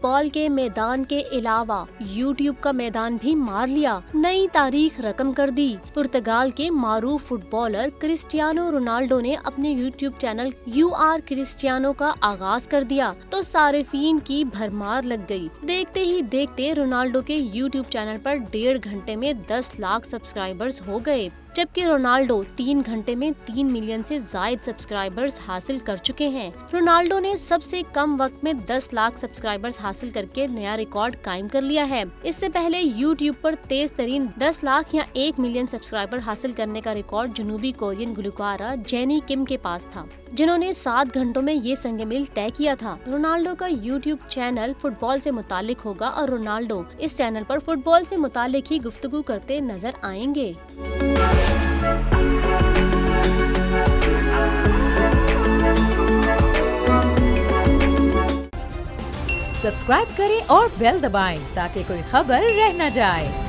Football के मैदान के अलावा यूट्यूब का मैदान भी मार लिया, नई तारीख रकम कर दी। पुर्तगाल के मारूफ फुटबॉलर क्रिस्टियानो रोनाल्डो ने अपने यूट्यूब चैनल UR क्रिस्टियानो का आगाज कर दिया तो सारिफीन की भरमार लग गई। देखते ही देखते रोनाल्डो के यूट्यूब चैनल पर 1.5 घंटे में 10 लाख सब्सक्राइबर्स हो गए, जबकि रोनाल्डो 3 घंटे में 3 मिलियन से जायद सब्सक्राइबर्स हासिल कर चुके हैं। रोनाल्डो ने सबसे कम वक्त में 10 लाख सब्सक्राइबर्स हासिल करके नया रिकॉर्ड कायम कर लिया है। इससे पहले यूट्यूब पर तेज तरीन 10 लाख या 1 मिलियन सब्सक्राइबर हासिल करने का रिकॉर्ड जनूबी कोरियन गुलकारा जेनी किम के पास था, जिन्होंने 7 घंटों में ये संग-मील तय किया था। रोनाल्डो का यूट्यूब चैनल फुटबॉल से मुतालिक होगा और रोनाल्डो इस चैनल पर फुटबॉल से मुतालिक ही गुफ्तगू करते नजर आएंगे। सब्सक्राइब करें और बेल दबाएं ताकि कोई खबर रह न जाए।